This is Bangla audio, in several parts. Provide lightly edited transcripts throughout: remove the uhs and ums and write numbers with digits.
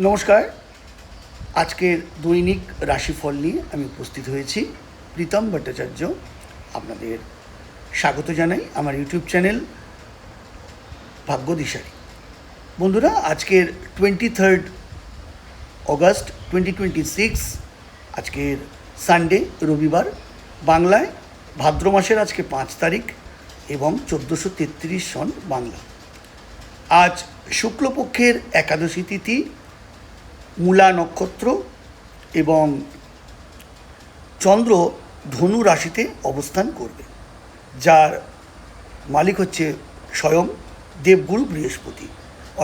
নমস্কার। আজকের দৈনিক রাশিফল নিয়ে আমি উপস্থিত হয়েছি। প্রীতম ভট্টাচার্য আপনাদের স্বাগত জানাই আমার ইউটিউব চ্যানেল ভাগ্যদিশারি। বন্ধুরা, আজকের 23 অগস্ট 2026, আজকের সানডে, রবিবার। বাংলায় ভাদ্র মাসের আজকে 5 তারিখ এবং 1433 সন বাংলা। আজ শুক্লপক্ষের একাদশী তিথি, মূলা নক্ষত্র এবং চন্দ্র ধনু রাশিতে অবস্থান করবে, যার মালিক হচ্ছে স্বয়ং দেবগুরু বৃহস্পতি।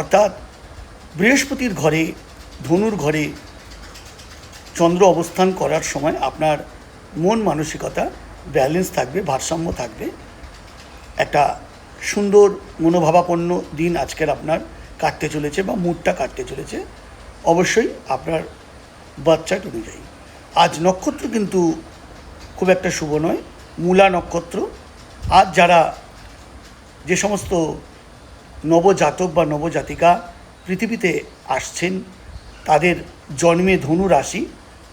অর্থাৎ বৃহস্পতির ঘরে, ধনুর ঘরে চন্দ্র অবস্থান করার সময় আপনার মন মানসিকতা ব্যালেন্স থাকবে, ভারসাম্য থাকবে। একটা সুন্দর মনোভাবাপন্ন দিন আজকের আপনার কাটতে চলেছে বা মুডটা কাটতে চলেছে, অবশ্যই আপনার বার্থ চার্ট অনুযায়ী। আজ নক্ষত্র কিন্তু খুব একটা শুভ নয়, মূলা নক্ষত্র। আজ যারা যে সমস্ত নবজাতক বা নবজাতিকা পৃথিবীতে আসছেন, তাদের জন্মে ধনু রাশি,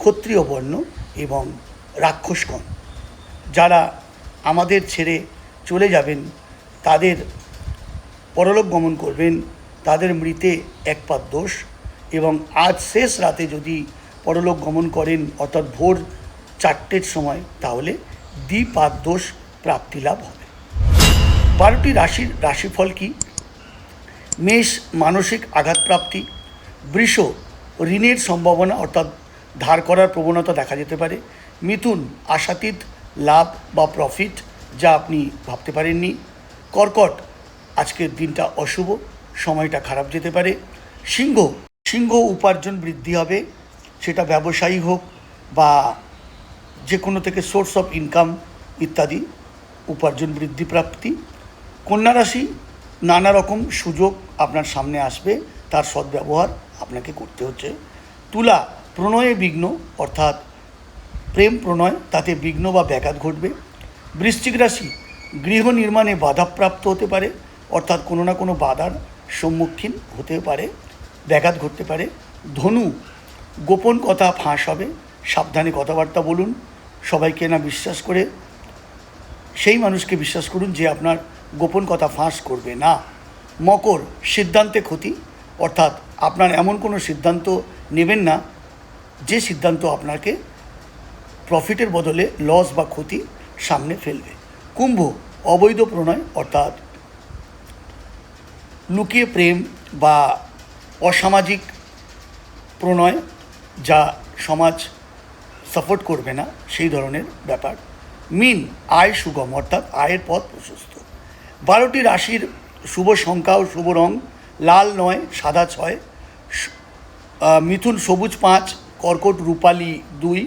ক্ষত্রিয় বর্ণ এবং রাক্ষসগণ। যারা আমাদের ছেড়ে চলে যাবেন, তাদের পরলোক গমন করবেন, তাদের মৃতে এক পাত দোষ। এবং আজ শেষ রাতে যদি পরলোক গমন করেন, অর্থাৎ ভোর 4টের সময়, তাহলে দ্বিপাদ দোষ প্রাপ্তি লাভ হবে। 12টি রাশির রাশিফল কি? মেষ মানসিক আঘাতপ্রাপ্তি, বৃষ ঋণের সম্ভাবনা অর্থাৎ ধার করার প্রবণতা দেখা যেতে পারে, মিথুন আশাতীত লাভ বা প্রফিট যা আপনি ভাবতে পারেননি, কর্কট আজকের দিনটা অশুভ, সময়টা খারাপ যেতে পারে, সিংহ উপার্জন বৃদ্ধি হবে, সেটা ব্যবসায়ী হোক বা যে কোনো থেকে সোর্স অফ ইনকাম ইত্যাদি, উপার্জন বৃদ্ধি প্রাপ্তি। কন্যা রাশি, নানা রকম সুযোগ আপনার সামনে আসবে, তার সদ্ব্যবহার আপনাকে করতে হচ্ছে। তুলা প্রণয়ে বিঘ্ন, অর্থাৎ প্রেম প্রণয়, তাতে বিঘ্ন বা ব্যাঘাত ঘটবে। বৃশ্চিক রাশি, গৃহ নির্মাণে বাধাপ্রাপ্ত হতে পারে, অর্থাৎ কোনো না কোনো বাধার সম্মুখীন হতে পারে, ব্যাঘাত ঘটতে পারে। ধনু, গোপন কথা ফাঁস হবে, সাবধানে কথাবার্তা বলুন, সবাইকে না বিশ্বাস করে সেই মানুষকে বিশ্বাস করুন যে আপনার গোপন কথা ফাঁস করবে না। মকর, সিদ্ধান্তে ক্ষতি, অর্থাৎ আপনার এমন কোনো সিদ্ধান্ত নেবেন না যে সিদ্ধান্ত আপনাকে প্রফিটের বদলে লস বা ক্ষতি সামনে ফেলবে। কুম্ভ, অবৈধ প্রণয়, অর্থাৎ লুকিয়ে প্রেম বা অসামাজিক প্রণয় যা সমাজ সাপোর্ট করবে না, সেই ধরনের ব্যাপার। মীন, আয় সুগম, অর্থাৎ আয়ের পথ প্রশস্ত। 12টি রাশির শুভ সংখ্যা ও শুভ রং লাল 9, সাদা 6, মিথুন সবুজ 5, কর্কট রূপালি 2,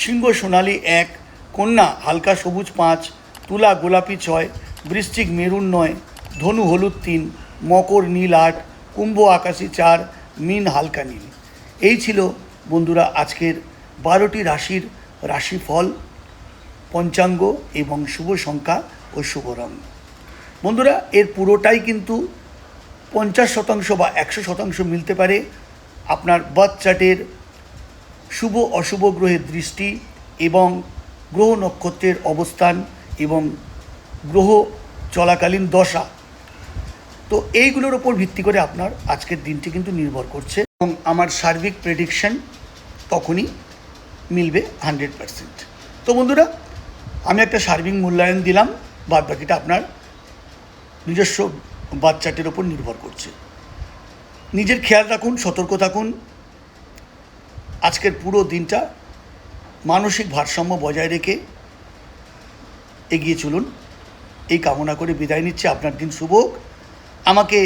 সিংহ সোনালি 1, কন্যা হালকা সবুজ 5, তুলা গোলাপি 6, বৃশ্চিক মেরুন 9, ধনু হলুদ 3, মকর নীল 8, কুম্ভ আকাশি 4, মীন হালকা নীল। এই ছিল বন্ধুরা আজকের 12টি রাশির রাশিফল, পঞ্চাঙ্গ এবং শুভ সংখ্যা ও শুভ রং। বন্ধুরা, এর পুরোটাই কিন্তু 50% বা 100% মিলতে পারে আপনার বার্থ চার্টের শুভ অশুভ গ্রহের দৃষ্টি এবং গ্রহ নক্ষত্রের অবস্থান এবং গ্রহ চলাকালীন দশা। তো এইগুলোর ওপর ভিত্তি করে আপনার আজকের দিনটি কিন্তু নির্ভর করছে এবং আমার সার্বিক প্রেডিকশন তখনই মিলবে 100%। তো বন্ধুরা, আমি একটা সার্বিক মূল্যায়ন দিলাম, বাদ বাকিটা আপনার নিজস্ব বার্থ চার্টের ওপর নির্ভর করছে। নিজের খেয়াল রাখুন, সতর্ক থাকুন। আজকের পুরো দিনটা মানসিক ভারসাম্য বজায় রেখে এগিয়ে চলুন, এই কামনা করে বিদায় নিচ্ছে। আপনার দিন শুভ হোক। আমাকে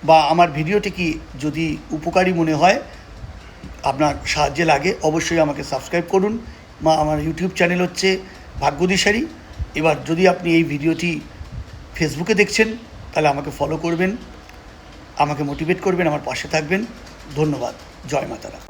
বা আমার ভিডিওটি কি যদি উপকারী মনে হয়, আপনার সাহায্যে লাগে, অবশ্যই আমাকে সাবস্ক্রাইব করুন। আমার ইউটিউব চ্যানেল হচ্ছে ভাগ্যদিশারি। এবার যদি আপনি এই ভিডিওটি ফেসবুকে দেখছেন, তাহলে আমাকে ফলো করবেন, আমাকে মোটিভেট করবেন, আমার পাশে থাকবেন। ধন্যবাদ। জয় মাতারা।